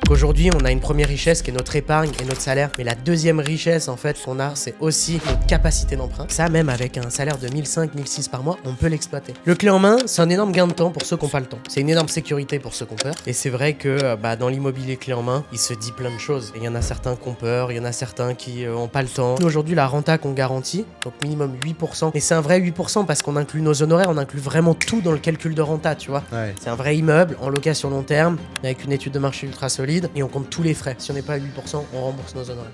Qu'aujourd'hui, on a une première richesse qui est notre épargne et notre salaire. Mais la deuxième richesse, en fait, qu'on a, c'est aussi notre capacité d'emprunt. Ça, même avec un salaire de 1005, 1006 par mois, on peut l'exploiter. Le clé en main, c'est un énorme gain de temps pour ceux qui n'ont pas le temps. C'est une énorme sécurité pour ceux qui ont peur. Et c'est vrai que dans l'immobilier clé en main, il se dit plein de choses. Il y en a certains qui ont peur, il y en a certains qui n'ont pas le temps. Nous, aujourd'hui, la renta qu'on garantit, donc minimum 8%. Et c'est un vrai 8% parce qu'on inclut nos honoraires, on inclut vraiment tout dans le calcul de renta, tu vois. Ouais. C'est un vrai immeuble en location long terme, avec une étude de marché ultra solide, et on compte tous les frais. Si on n'est pas à 8%, on rembourse nos honoraires.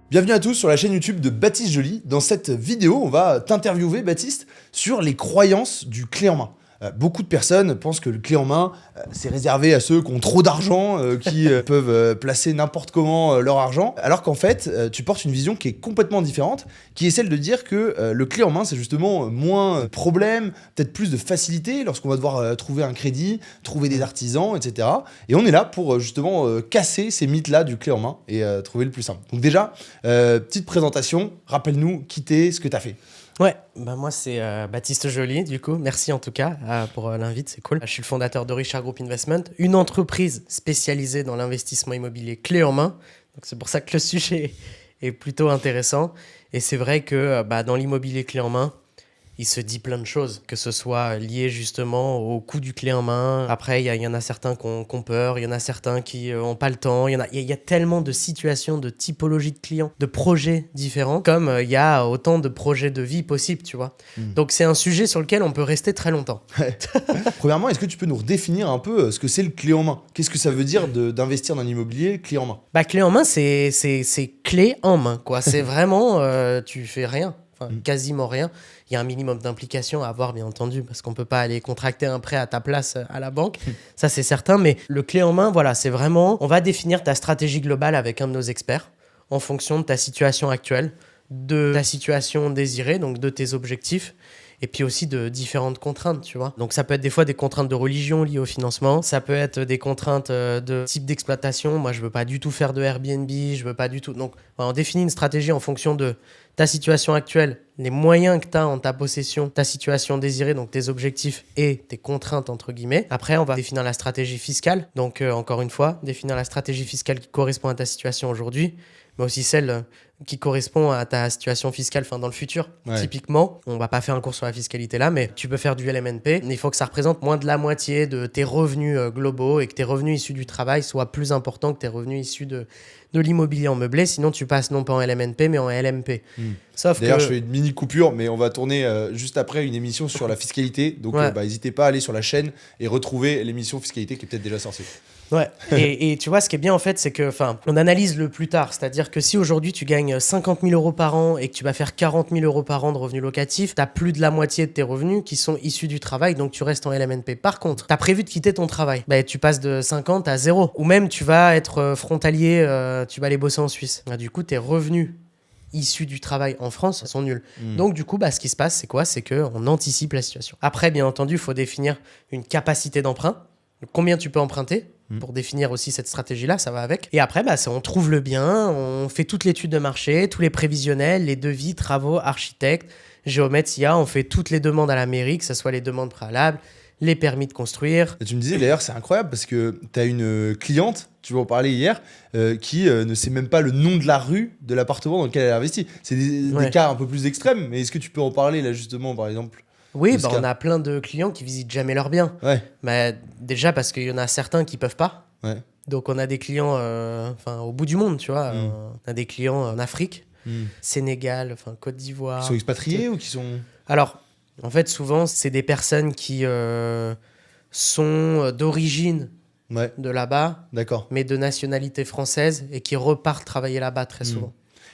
Bienvenue à tous sur la chaîne YouTube de Baptiste Joly. Dans cette vidéo, on va t'interviewer, Baptiste, sur les croyances du clé en main. Beaucoup de personnes pensent que le clé en main, c'est réservé à ceux qui ont trop d'argent, qui peuvent placer n'importe comment leur argent, alors qu'en fait, tu portes une vision qui est complètement différente, qui est celle de dire que le clé en main, c'est justement moins de problèmes, peut-être plus de facilité lorsqu'on va devoir trouver un crédit, trouver des artisans, etc. Et on est là pour justement casser ces mythes-là du clé en main et trouver le plus simple. Donc déjà, petite présentation, rappelle-nous qui t'es, ce que t'as fait. Ouais, moi c'est Baptiste Joly, du coup. Merci en tout cas pour l'invite, c'est cool. Je suis le fondateur de Richard Group Investment, une entreprise spécialisée dans l'investissement immobilier clé en main. Donc c'est pour ça que le sujet est plutôt intéressant. Et c'est vrai que dans l'immobilier clé en main, il se dit plein de choses, que ce soit lié justement au coût du clé en main. Après, il y en a certains qui ont peur, il y en a certains qui n'ont pas le temps. Il y a tellement de situations, de typologies de clients, de projets différents, comme il y a autant de projets de vie possibles, tu vois. Donc c'est un sujet sur lequel on peut rester très longtemps. Premièrement, est-ce que tu peux nous redéfinir un peu ce que c'est le clé en main? Qu'est-ce que ça veut dire d'investir dans l'immobilier clé en main? Clé en main, c'est clé en main, quoi. C'est vraiment, tu fais rien. Quasiment rien. Il y a un minimum d'implication à avoir, bien entendu, parce qu'on ne peut pas aller contracter un prêt à ta place à la banque. Ça, c'est certain. Mais le clé en main, voilà, c'est vraiment... On va définir ta stratégie globale avec un de nos experts en fonction de ta situation actuelle, de ta situation désirée, donc de tes objectifs, et puis aussi de différentes contraintes, tu vois. Donc ça peut être des fois des contraintes de religion liées au financement, ça peut être des contraintes de type d'exploitation. Moi, je veux pas du tout faire de Airbnb, je veux pas du tout... Donc, on définit une stratégie en fonction de ta situation actuelle, les moyens que tu as en ta possession, ta situation désirée, donc tes objectifs et tes contraintes, entre guillemets. Après, on va définir la stratégie fiscale. Donc, encore une fois, définir la stratégie fiscale qui correspond à ta situation aujourd'hui, mais aussi celle qui correspond à ta situation fiscale dans le futur. Ouais. Typiquement, on va pas faire un cours sur la fiscalité là, mais tu peux faire du LMNP. Il faut que ça représente moins de la moitié de tes revenus globaux et que tes revenus issus du travail soient plus importants que tes revenus issus de l'immobilier en meublé. Sinon, tu passes non pas en LMNP, mais en LMP. Sauf D'ailleurs, que... je fais une mini coupure, mais on va tourner juste après une émission sur la fiscalité. Donc, n'hésitez pas à aller sur la chaîne et retrouver l'émission fiscalité qui est peut-être déjà sortie. Ouais, et tu vois, ce qui est bien en fait, c'est que, on analyse le plus tard. C'est-à-dire que si aujourd'hui tu gagnes 50 000 euros par an et que tu vas faire 40 000 euros par an de revenus locatifs, tu as plus de la moitié de tes revenus qui sont issus du travail, donc tu restes en LMNP. Par contre, tu as prévu de quitter ton travail, tu passes de 50 à 0. Ou même tu vas être frontalier, tu vas aller bosser en Suisse. Du coup, tes revenus issus du travail en France sont nuls. Donc du coup, ce qui se passe, c'est quoi? C'est qu'on anticipe la situation. Après, bien entendu, il faut définir une capacité d'emprunt. Combien tu peux emprunter pour définir aussi cette stratégie-là, ça va avec. Et après, on trouve le bien, on fait toute l'étude de marché, tous les prévisionnels, les devis, travaux, architectes, géomètres, SIA, on fait toutes les demandes à la mairie, que ce soit les demandes préalables, les permis de construire. Et tu me disais d'ailleurs, c'est incroyable parce que tu as une cliente, tu vas en parler hier, qui ne sait même pas le nom de la rue de l'appartement dans lequel elle a investi. C'est des cas un peu plus extrêmes, mais est-ce que tu peux en parler là justement, par exemple? Oui, on a plein de clients qui visitent jamais leurs biens. Ouais. Déjà parce qu'il y en a certains qui peuvent pas. Ouais. Donc on a des clients au bout du monde, tu vois. On a des clients en Afrique, Sénégal, Côte d'Ivoire. Qui sont expatriés ou qui sont... Alors, en fait, souvent, c'est des personnes qui sont d'origine de là-bas, mais de nationalité française et qui repartent travailler là-bas très souvent.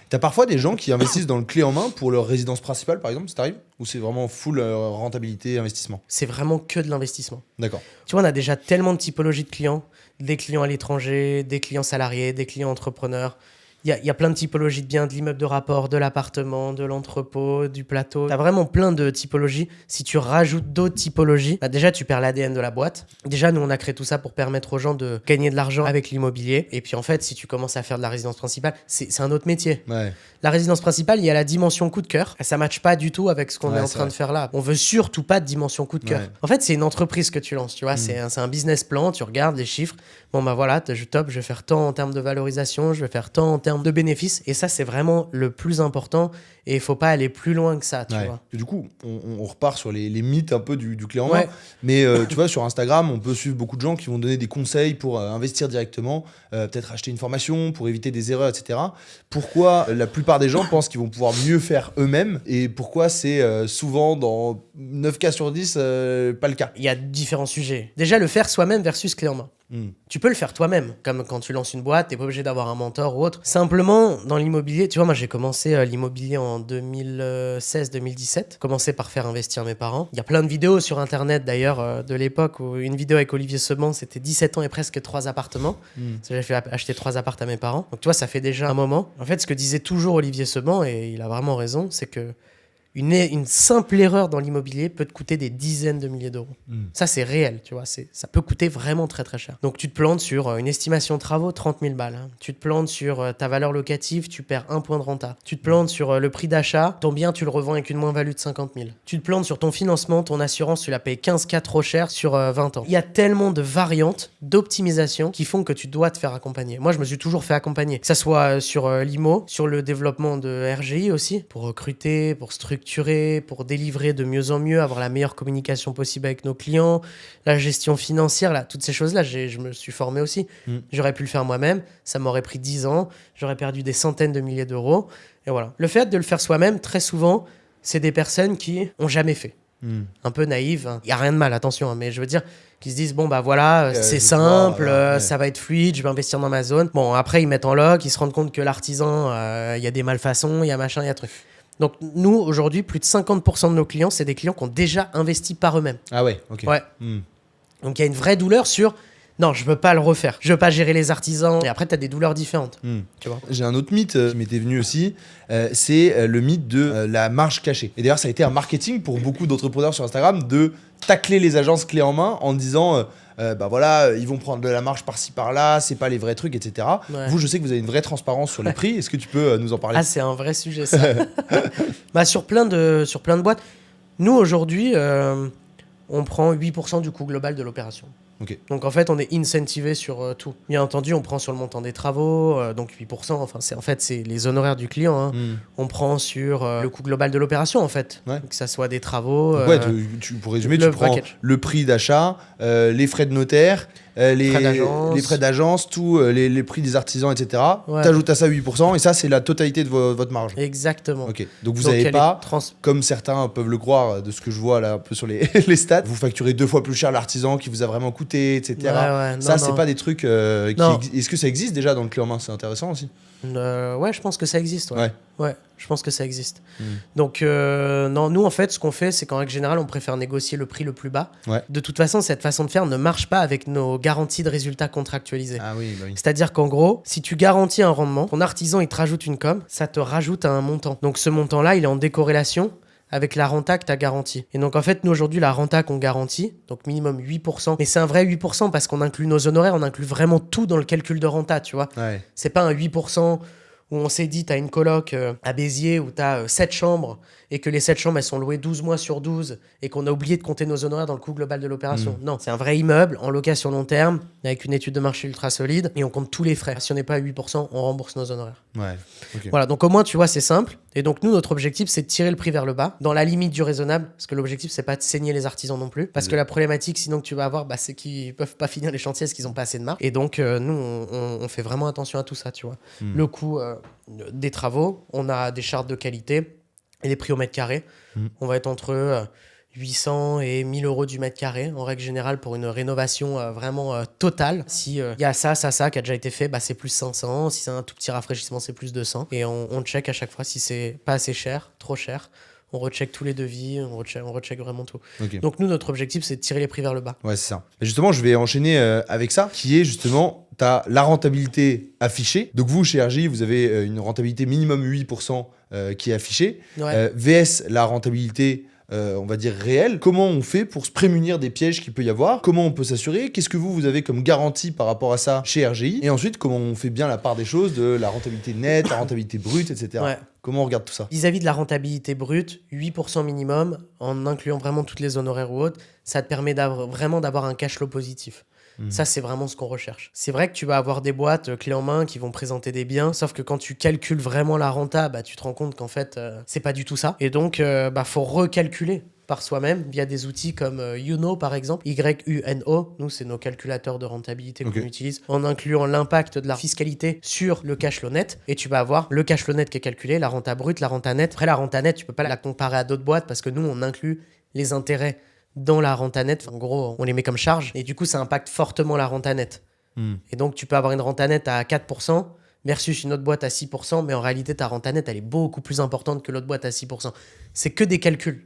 T'as parfois des gens qui investissent dans le clé en main pour leur résidence principale, par exemple, ça t'arrive? Ou c'est vraiment full rentabilité, investissement? C'est vraiment que de l'investissement. D'accord. Tu vois, on a déjà tellement de typologies de clients, des clients à l'étranger, des clients salariés, des clients entrepreneurs. Il y a plein de typologies de biens, de l'immeuble de rapport, de l'appartement, de l'entrepôt, du plateau. Tu as vraiment plein de typologies. Si tu rajoutes d'autres typologies, bah déjà, tu perds l'ADN de la boîte. Déjà, nous, on a créé tout ça pour permettre aux gens de gagner de l'argent avec l'immobilier. Et puis, en fait, si tu commences à faire de la résidence principale, c'est un autre métier. Ouais. La résidence principale, il y a la dimension coup de cœur. Ça ne matche pas du tout avec ce qu'on est en train de faire là. On veut surtout pas de dimension coup de cœur. En fait, c'est une entreprise que tu lances, tu vois. C'est un business plan, tu regardes les chiffres. Bon, bah voilà, je vais faire tant en termes de valorisation, je vais faire tant en termes de bénéfices. Et ça, c'est vraiment le plus important. Et il faut pas aller plus loin que ça, tu vois. Du coup, on repart sur les mythes un peu du clé en main. Mais tu vois, sur Instagram, on peut suivre beaucoup de gens qui vont donner des conseils pour investir directement, peut-être acheter une formation pour éviter des erreurs, etc. Pourquoi la plupart des gens pensent qu'ils vont pouvoir mieux faire eux-mêmes et pourquoi c'est souvent dans 9 cas sur 10 pas le cas? Il y a différents sujets. Déjà, le faire soi-même versus clé en main. Tu peux le faire toi-même, comme quand tu lances une boîte, t'es pas obligé d'avoir un mentor ou autre. Simplement, dans l'immobilier, tu vois, moi j'ai commencé l'immobilier en 2016-2017, commencé par faire investir mes parents. Il y a plein de vidéos sur internet d'ailleurs de l'époque, où une vidéo avec Olivier Seban, c'était 17 ans et presque 3 appartements. J'ai fait acheter 3 appartes à mes parents. Donc tu vois, ça fait déjà un moment. En fait, ce que disait toujours Olivier Seban, et il a vraiment raison, c'est que une simple erreur dans l'immobilier peut te coûter des dizaines de milliers d'euros. Ça, c'est réel, tu vois. Ça peut coûter vraiment très, très cher. Donc, tu te plantes sur une estimation de travaux, 30 000 balles. Hein. Tu te plantes sur ta valeur locative, tu perds 1 point de renta. Tu te plantes sur le prix d'achat, ton bien, tu le revends avec une moins-value de 50 000. Tu te plantes sur ton financement, ton assurance, tu la payes 15K trop cher sur 20 ans. Il y a tellement de variantes, d'optimisation qui font que tu dois te faire accompagner. Moi, je me suis toujours fait accompagner. Que ça soit sur l'IMO, sur le développement de RGI aussi, pour recruter, pour structurer, pour délivrer de mieux en mieux, avoir la meilleure communication possible avec nos clients, la gestion financière, là, toutes ces choses-là, je me suis formé aussi. J'aurais pu le faire moi-même, ça m'aurait pris 10 ans, j'aurais perdu des centaines de milliers d'euros. Et voilà. Le fait de le faire soi-même, très souvent, c'est des personnes qui ont jamais fait. Un peu naïves. Il n'y a rien de mal, attention, hein, mais je veux dire, qui se disent, bon, bah voilà, c'est simple, ça va être fluide, je vais investir dans ma zone. Bon, après, ils mettent en loc, ils se rendent compte que l'artisan, il y a des malfaçons, il y a machin, il y a truc. Donc, nous, aujourd'hui, plus de 50% de nos clients, c'est des clients qui ont déjà investi par eux-mêmes. Ah ouais, ok. Ouais. Donc, il y a une vraie douleur sur non, je veux pas le refaire. Je veux pas gérer les artisans. Et après, tu as des douleurs différentes. Tu vois. J'ai un autre mythe qui m'était venu aussi. C'est le mythe de la marge cachée. Et d'ailleurs, ça a été un marketing pour beaucoup d'entrepreneurs sur Instagram de tacler les agences clés en main en disant bah voilà, ils vont prendre de la marge par-ci par-là, c'est pas les vrais trucs, etc. Vous, je sais que vous avez une vraie transparence sur les prix. Est-ce que tu peux nous en parler? Ah, c'est un vrai sujet, ça. Bah, sur plein de boîtes. Nous, aujourd'hui, on prend 8% du coût global de l'opération. Okay. Donc en fait, on est incentivé sur tout. Bien entendu, on prend sur le montant des travaux, donc 8%. Enfin, c'est les honoraires du client. Hein. On prend sur le coût global de l'opération, en fait. Ouais. Que ça soit des travaux. Pour résumer, tu prends le prix d'achat, les frais de notaire, les frais d'agence, tous les prix des artisans, etc. Ouais. Tu ajoutes à ça 8% et ça, c'est la totalité de votre marge. Exactement. Okay. Donc vous n'avez pas, comme certains peuvent le croire, de ce que je vois là un peu sur les stats, vous facturez 2 fois plus cher l'artisan qui vous a vraiment coûté, etc. Ouais, ça, c'est pas des trucs Est-ce que ça existe déjà dans le clé en main? C'est intéressant aussi. Ouais, je pense que ça existe. Ouais, je pense que ça existe. Donc, non, nous, en fait, ce qu'on fait, c'est qu'en règle générale, on préfère négocier le prix le plus bas. Ouais. De toute façon, cette façon de faire ne marche pas avec nos garanties de résultats contractualisés. Ah oui, bah oui. C'est-à-dire qu'en gros, si tu garantis un rendement, ton artisan, il te rajoute une com, ça te rajoute un montant. Donc, ce montant-là, il est en décorrélation avec la renta que tu as garantie. Et donc, en fait, nous, aujourd'hui, la renta qu'on garantit, donc minimum 8%, mais c'est un vrai 8% parce qu'on inclut nos honoraires, on inclut vraiment tout dans le calcul de renta, tu vois. Ouais. C'est pas un 8% où on s'est dit, tu as une coloc à Béziers où tu as 7 chambres et que les 7 chambres, elles sont louées 12 mois sur 12 et qu'on a oublié de compter nos honoraires dans le coût global de l'opération. Non, c'est un vrai immeuble en location long terme avec une étude de marché ultra solide et on compte tous les frais. Si on n'est pas à 8%, on rembourse nos honoraires. Ouais. Okay. Voilà, donc au moins, tu vois, c'est simple. Et donc, nous, notre objectif, c'est de tirer le prix vers le bas, dans la limite du raisonnable, parce que l'objectif, c'est pas de saigner les artisans non plus. Parce que la problématique, sinon, que tu vas avoir, bah, c'est qu'ils peuvent pas finir les chantiers parce qu'ils ont pas assez de marge. Et donc, nous, on fait vraiment attention à tout ça, tu vois. Le coût des travaux, on a des chartes de qualité et les prix au mètre carré. On va être entre 800 et 1000 euros du mètre carré, en règle générale, pour une rénovation vraiment totale. Si y a ça qui a déjà été fait, bah, c'est plus 500. Si c'est un tout petit rafraîchissement, c'est plus 200. Et on check à chaque fois si c'est pas assez cher, trop cher. On recheck tous les devis, on recheck vraiment tout. Okay. Donc nous, notre objectif, c'est de tirer les prix vers le bas. Ouais, c'est ça. Et justement, je vais enchaîner avec ça, qui est justement tu as la rentabilité affichée. Donc vous, chez RGI, vous avez une rentabilité minimum 8% qui est affichée. Ouais. VS, la rentabilité on va dire réelle. Comment on fait pour se prémunir des pièges qu'il peut y avoir? Comment on peut s'assurer? Qu'est-ce que vous avez comme garantie par rapport à ça chez RGI? Et ensuite, comment on fait bien la part des choses de la rentabilité nette, la rentabilité brute, etc. Ouais. Comment on regarde tout ça? Vis-à-vis de la rentabilité brute, 8% minimum, en incluant vraiment toutes les honoraires ou autres, ça te permet vraiment d'avoir un cash flow positif. Ça, c'est vraiment ce qu'on recherche. C'est vrai que tu vas avoir des boîtes clés en main qui vont présenter des biens, sauf que quand tu calcules vraiment la renta, tu te rends compte qu'en fait, c'est pas du tout ça. Et donc, faut recalculer par soi-même via des outils comme Yuno, par exemple. YUNO, nous, c'est nos calculateurs de rentabilité qu'on utilise, en incluant l'impact de la fiscalité sur le cash flow net. Et tu vas avoir le cash flow net qui est calculé, la renta brute, la renta nette. Après, la renta nette, tu peux pas la comparer à d'autres boîtes parce que nous, on inclut les intérêts dans la renta nette. En gros, on les met comme charge. Et du coup, ça impacte fortement la renta nette. Et donc, tu peux avoir une renta nette à 4% versus une autre boîte à 6%. Mais en réalité, ta renta nette, elle est beaucoup plus importante que l'autre boîte à 6%. C'est que des calculs.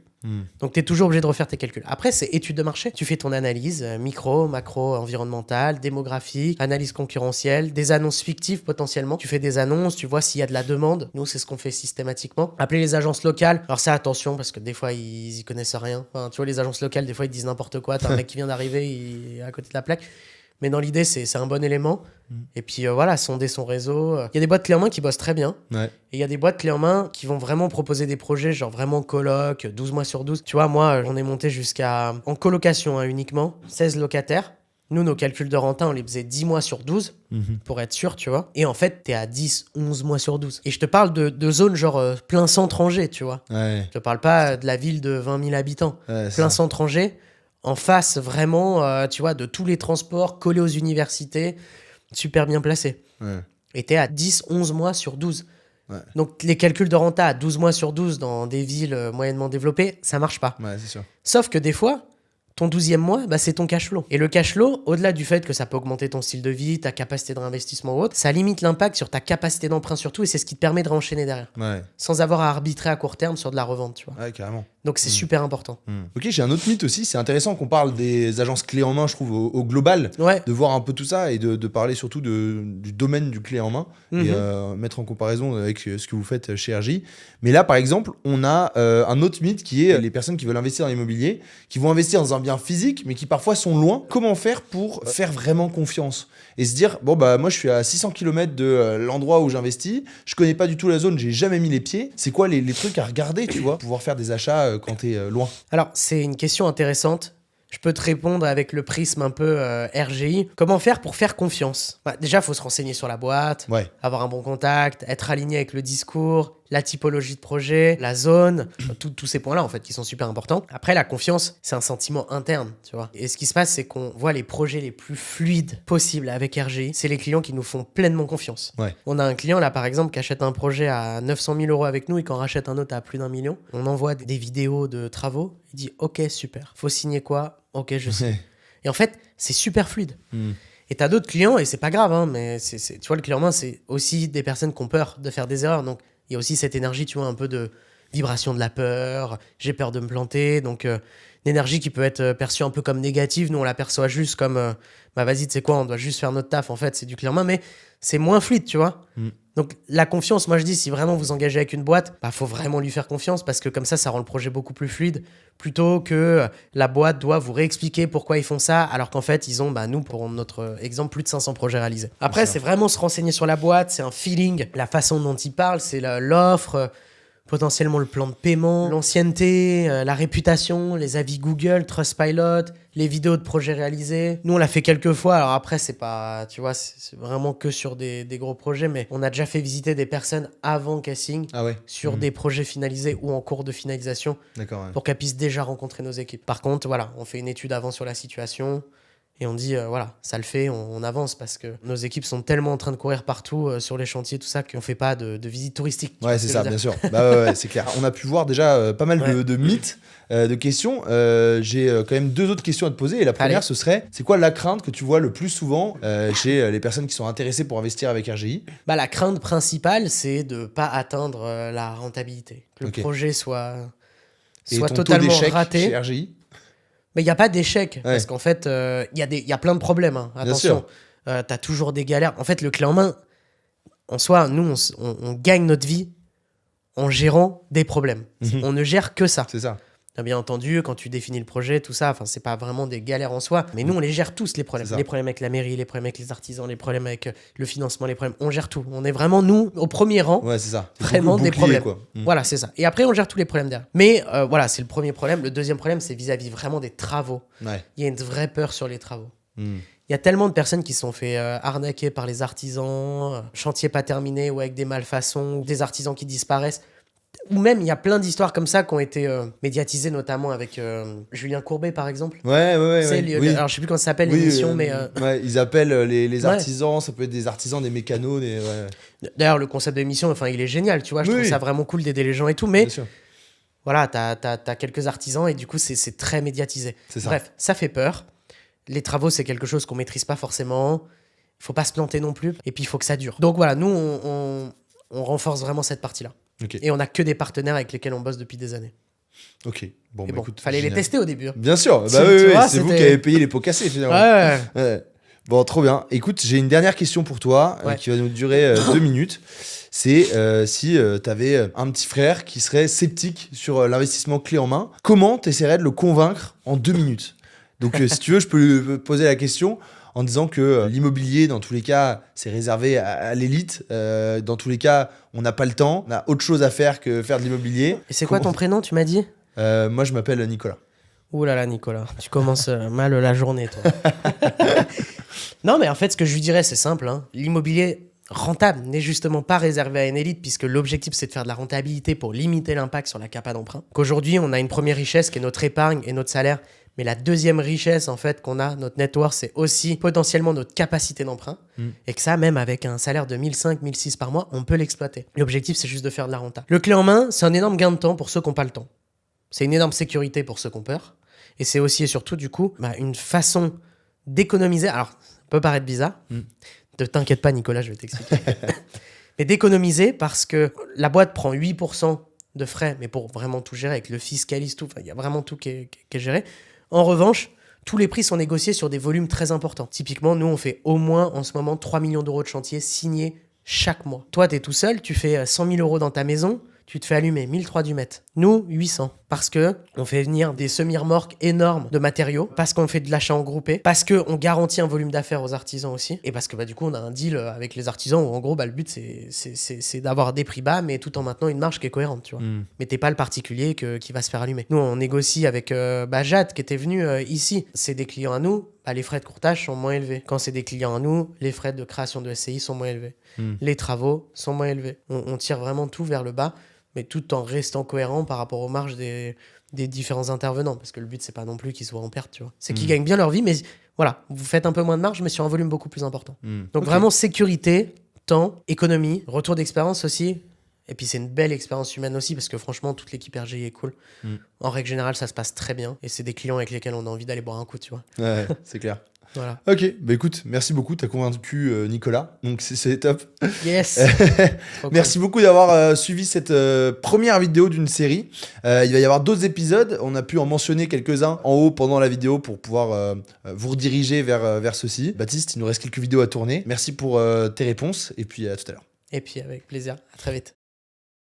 Donc, tu es toujours obligé de refaire tes calculs. Après, c'est étude de marché. Tu fais ton analyse micro, macro, environnementale, démographique, analyse concurrentielle, des annonces fictives potentiellement. Tu fais des annonces, tu vois s'il y a de la demande. Nous, c'est ce qu'on fait systématiquement. Appeler les agences locales. Alors ça, attention, parce que des fois, ils y connaissent rien. Enfin, tu vois, les agences locales, des fois, ils disent n'importe quoi. T'as un mec qui vient d'arriver, il est à côté de la plaque. Mais dans l'idée, c'est un bon élément. Et puis voilà, sonder son réseau. Il y a des boîtes clés en main qui bossent très bien. Ouais. Et il y a des boîtes clés en main qui vont vraiment proposer des projets, genre vraiment coloc, 12 mois sur 12. Tu vois, moi, on est monté jusqu'à, en colocation uniquement, 16 locataires. Nous, nos calculs de renta, on les faisait 10 mois sur 12, pour être sûr, tu vois. Et en fait, t'es à 10, 11 mois sur 12. Et je te parle de zones genre plein centre Angers, tu vois. Ouais. Je te parle pas de la ville de 20 000 habitants. Ouais, Plein centre Angers, en face vraiment, tu vois, de tous les transports, collés aux universités, super bien placé. Ouais. Et t'es à 10, 11 mois sur 12. Ouais. Donc les calculs de renta à 12 mois sur 12 dans des villes moyennement développées, ça marche pas. Ouais, c'est sûr. Sauf que des fois, ton 12e mois, c'est ton cash flow. Et le cash flow, au-delà du fait que ça peut augmenter ton style de vie, ta capacité de réinvestissement ou autre, ça limite l'impact sur ta capacité d'emprunt surtout, et c'est ce qui te permet de renchaîner derrière. Ouais. Sans avoir à arbitrer à court terme sur de la revente, tu vois. Ouais, carrément. Donc c'est super important. Ok, j'ai un autre mythe aussi. C'est intéressant qu'on parle des agences clés en main, je trouve, au global. Ouais. De voir un peu tout ça et de parler surtout du domaine du clé en main et mettre en comparaison avec ce que vous faites chez RJ. Mais là, par exemple, on a un autre mythe qui est les personnes qui veulent investir dans l'immobilier, qui vont investir dans un bien physique, mais qui parfois sont loin. Comment faire pour faire vraiment confiance et se dire, bon, moi, je suis à 600 km de l'endroit où j'investis, je connais pas du tout la zone, j'ai jamais mis les pieds. C'est quoi les trucs à regarder, tu vois, pour pouvoir faire des achats quand t'es loin? Alors, c'est une question intéressante. Je peux te répondre avec le prisme un peu RGI. Comment faire pour faire confiance? Déjà, il faut se renseigner sur la boîte, avoir un bon contact, être aligné avec le discours, la typologie de projet, la zone, tous ces points-là, en fait, qui sont super importants. Après, la confiance, c'est un sentiment interne, tu vois. Et ce qui se passe, c'est qu'on voit les projets les plus fluides possibles avec RGI. C'est les clients qui nous font pleinement confiance. Ouais. On a un client, là, par exemple, qui achète un projet à 900 000 € avec nous et qui en rachète un autre à plus d'1 million. On envoie des vidéos de travaux. Il dit « Ok, super. Faut signer quoi? Ok, je sais. » Et en fait, c'est super fluide. Et t'as d'autres clients, et c'est pas grave, hein, mais tu vois, le clé en main, c'est aussi des personnes qui ont peur de faire des erreurs. Donc, il y a aussi cette énergie, tu vois, un peu de vibration de la peur. J'ai peur de me planter. Donc, une énergie qui peut être perçue un peu comme négative. Nous, on la perçoit juste comme, vas-y, tu sais quoi, on doit juste faire notre taf. En fait, c'est du clé en main, mais c'est moins fluide, tu vois. Donc, la confiance, moi, je dis, si vraiment vous engagez avec une boîte, faut vraiment lui faire confiance parce que comme ça rend le projet beaucoup plus fluide plutôt que la boîte doit vous réexpliquer pourquoi ils font ça alors qu'en fait, ils ont, nous, pour notre exemple, plus de 500 projets réalisés. Après, c'est vraiment se renseigner sur la boîte, c'est un feeling, la façon dont ils parlent, c'est l'offre, potentiellement le plan de paiement, l'ancienneté, la réputation, les avis Google, Trustpilot, les vidéos de projets réalisés. Nous, on l'a fait quelques fois. Alors après, c'est pas, tu vois, c'est vraiment que sur des gros projets, mais on a déjà fait visiter des personnes avant qu'elles signent sur des projets finalisés ou en cours de finalisation pour qu'elles puissent déjà rencontrer nos équipes. Par contre, voilà, on fait une étude avant sur la situation. Et on dit, voilà, ça le fait, on avance parce que nos équipes sont tellement en train de courir partout sur les chantiers, tout ça, qu'on fait pas de visite touristique. Ouais, c'est ça, bien sûr. Ouais, c'est clair. On a pu voir déjà pas mal de mythes, de questions. J'ai quand même 2 autres questions à te poser. Et la première, ce serait, c'est quoi la crainte que tu vois le plus souvent chez les personnes qui sont intéressées pour investir avec RGI? La crainte principale, c'est de pas atteindre la rentabilité. Que le projet soit totalement raté. Chez RGI? Mais il n'y a pas d'échec, parce qu'en fait, il y a plein de problèmes. Hein. Attention, t'as toujours des galères. En fait, le clé en main, en soi, nous, on gagne notre vie en gérant des problèmes. On ne gère que ça. C'est ça. Bien entendu, quand tu définis le projet, tout ça, c'est pas vraiment des galères en soi. Mais nous, on les gère tous, les problèmes. Les problèmes avec la mairie, les problèmes avec les artisans, les problèmes avec le financement, les problèmes. On gère tout. On est vraiment, nous, au premier rang. Ouais, c'est ça. Vraiment des problèmes. Quoi. Voilà, c'est ça. Et après, on gère tous les problèmes derrière. Mais voilà, c'est le premier problème. Le deuxième problème, c'est vis-à-vis vraiment des travaux. Ouais. Il y a une vraie peur sur les travaux. Il y a tellement de personnes qui se sont fait arnaquer par les artisans, chantier pas terminé ou avec des malfaçons, ou des artisans qui disparaissent. Ou même, il y a plein d'histoires comme ça qui ont été médiatisées, notamment avec Julien Courbet, par exemple. Ouais. Oui. Alors, je sais plus comment ça s'appelle l'émission, mais... Ouais, ils appellent les artisans, ça peut être des artisans, des mécanos, des... Ouais. D'ailleurs, le concept de l'émission, il est génial, tu vois. Je trouve ça vraiment cool d'aider les gens et tout, mais... Voilà, t'as quelques artisans et du coup, c'est très médiatisé. Bref, ça fait peur. Les travaux, c'est quelque chose qu'on maîtrise pas forcément. Il faut pas se planter non plus. Et puis, il faut que ça dure. Donc voilà, nous, on renforce vraiment cette partie-là. Okay. Et on a que des partenaires avec lesquels on bosse depuis des années. Ok. Bon, écoute, fallait les tester au début. Bien sûr. Bah oui, c'est vous qui avez payé les pots cassés finalement. Ouais. Bon, trop bien. Écoute, j'ai une dernière question pour toi qui va nous durer 2 minutes. C'est si tu avais un petit frère qui serait sceptique sur l'investissement clé en main, comment tu essaierais de le convaincre en 2 minutes? Donc, si tu veux, je peux lui poser la question en disant que l'immobilier, dans tous les cas, c'est réservé à l'élite. Dans tous les cas, on n'a pas le temps. On a autre chose à faire que faire de l'immobilier. Et c'est quoi ton prénom, tu m'as dit? Moi, je m'appelle Nicolas. Ouh là là, Nicolas. Tu commences mal la journée, toi. Non, mais en fait, ce que je lui dirais, c'est simple. L'immobilier rentable n'est justement pas réservé à une élite, puisque l'objectif, c'est de faire de la rentabilité pour limiter l'impact sur la capa d'emprunt. Qu'aujourd'hui, on a une première richesse qui est notre épargne et notre salaire. Mais la deuxième richesse, en fait, qu'on a, notre net worth, c'est aussi potentiellement notre capacité d'emprunt. Et que ça, même avec un salaire de 1500, 1600 par mois, on peut l'exploiter. L'objectif, c'est juste de faire de la renta. Le clé en main, c'est un énorme gain de temps pour ceux qui n'ont pas le temps. C'est une énorme sécurité pour ceux qui ont peur. Et c'est aussi et surtout, du coup, une façon d'économiser. Alors, ça peut paraître bizarre. Ne t'inquiète pas, Nicolas, je vais t'expliquer. Mais d'économiser parce que la boîte prend 8% de frais, mais pour vraiment tout gérer, avec le fiscaliste, tout. Il y a vraiment tout qui est géré. En revanche, tous les prix sont négociés sur des volumes très importants. Typiquement, nous, on fait au moins, en ce moment, 3 millions d'euros de chantier signés chaque mois. Toi, tu es tout seul, tu fais 100 000 euros dans ta maison, tu te fais allumer 1003 du mètre. Nous, 800. Parce que on fait venir des semi-remorques énormes de matériaux, parce qu'on fait de l'achat en groupé, parce qu'on garantit un volume d'affaires aux artisans aussi, et parce que du coup, on a un deal avec les artisans où en gros, le but, c'est d'avoir des prix bas, mais tout en maintenant une marge qui est cohérente, tu vois. Mais t'es pas le particulier qui va se faire allumer. Nous, on négocie avec Jade, qui était venu ici. C'est des clients à nous, les frais de courtage sont moins élevés. Quand c'est des clients à nous, les frais de création de SCI sont moins élevés. Les travaux sont moins élevés. On tire vraiment tout vers le bas, mais tout en restant cohérent par rapport aux marges des différents intervenants. Parce que le but, c'est pas non plus qu'ils soient en perte, tu vois. C'est qu'ils gagnent bien leur vie, mais voilà, vous faites un peu moins de marge, mais sur un volume beaucoup plus important. Donc vraiment, sécurité, temps, économie, retour d'expérience aussi. Et puis c'est une belle expérience humaine aussi, parce que franchement, toute l'équipe RGI est cool. En règle générale, ça se passe très bien. Et c'est des clients avec lesquels on a envie d'aller boire un coup, tu vois. Ouais, c'est clair. Voilà. Ok, bah écoute, merci beaucoup, t'as convaincu Nicolas, donc c'est top. Yes. Merci beaucoup d'avoir suivi cette première vidéo d'une série. Il va y avoir d'autres épisodes, on a pu en mentionner quelques-uns en haut pendant la vidéo pour pouvoir vous rediriger vers ceci. Baptiste, il nous reste quelques vidéos à tourner. Merci pour tes réponses et puis à tout à l'heure. Et puis avec plaisir, à très vite.